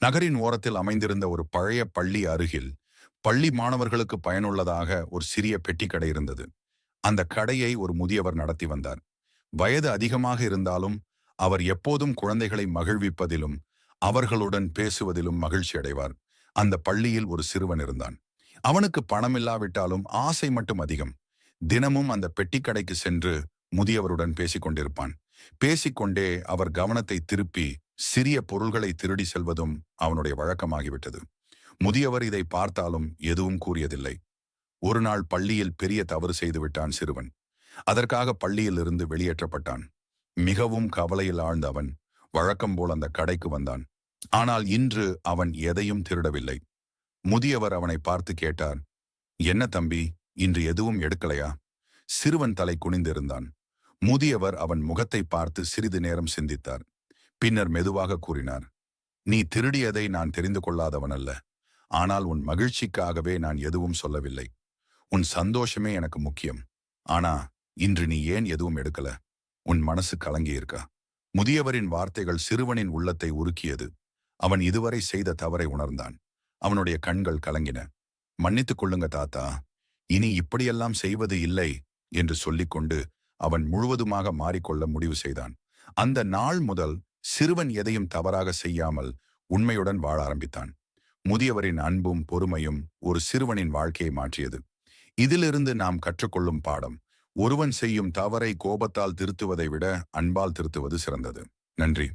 நகரின் ஓரத்தில் அமைந்திருந்த ஒரு பழைய பள்ளி அருகில் பள்ளி மாணவர்களுக்கு பயனுள்ளதாக ஒரு சிறிய பெட்டி கடை இருந்தது. அந்த கடையை ஒரு முதியவர் நடத்தி வந்தார். வயது அதிகமாக இருந்தாலும் அவர் எப்போதும் குழந்தைகளை மகிழ்விப்பதிலும் அவர்களுடன் பேசுவதிலும் மகிழ்ச்சி அடைவார். அந்த பள்ளியில் ஒரு சிறுவன் இருந்தான். அவனுக்கு பணம் இல்லாவிட்டாலும் ஆசை மட்டும் அதிகம். தினமும் அந்த பெட்டி கடைக்கு சென்று முதியவருடன் பேசிக் கொண்டிருப்பான். பேசிக்கொண்டே அவர் கவனத்தை திருப்பி சிறிய பொருள்களை திருடி செல்வதும் அவனுடைய வழக்கமாகிவிட்டது. முதியவர் இதை பார்த்தாலும் எதுவும் கூறியதில்லை. ஒரு நாள் பள்ளியில் பெரிய தவறு செய்துவிட்டான் சிறுவன். அதற்காக பள்ளியிலிருந்து வெளியேற்றப்பட்டான். மிகவும் கவலையில் ஆழ்ந்த அவன் வழக்கம் போல் அந்த கடைக்கு வந்தான். ஆனால் இன்று அவன் எதையும் திருடவில்லை. முதியவர் அவனை பார்த்து கேட்டார், "என்ன தம்பி, இன்று எதுவும் எடுக்கலையா?" சிறுவன் தலை குனிந்திருந்தான். முதியவர் அவன் முகத்தை பார்த்து சிறிது நேரம் சிந்தித்தார். பின்னர் மெதுவாக கூறினார், "நீ திருடியதை நான் தெரிந்து கொள்ளாதவன் அல்ல. ஆனால் உன் மகிழ்ச்சிக்காகவே நான் எதுவும் சொல்லவில்லை. உன் சந்தோஷமே எனக்கு முக்கியம். ஆனா இன்று நீ ஏன் எதுவும் எடுக்கல? உன் மனசு கலங்கியிருக்கா?" முதியவரின் வார்த்தைகள் சிறுவனின் உள்ளத்தை உருக்கியது. அவன் இதுவரை செய்த தவறை உணர்ந்தான். அவனுடைய கண்கள் கலங்கின. "மன்னித்துக் கொள்ளுங்க தாத்தா, இனி இப்படியெல்லாம் செய்வது இல்லை" என்று சொல்லிக்கொண்டு அவன் முழுவதுமாக மாறிக்கொள்ள முடிவு செய்தான். அந்த நாள் முதல் சிறுவன் எதையும் தவறாக செய்யாமல் உண்மையுடன் வாழ ஆரம்பித்தான். முதியவரின் அன்பும் பொறுமையும் ஒரு சிறுவனின் வாழ்க்கையை மாற்றியது. இதிலிருந்து நாம் கற்றுக்கொள்ளும் பாடம்: ஒருவன் செய்யும் தவறை கோபத்தால் திருத்துவதை விட அன்பால் திருத்துவது சிறந்தது. நன்றி.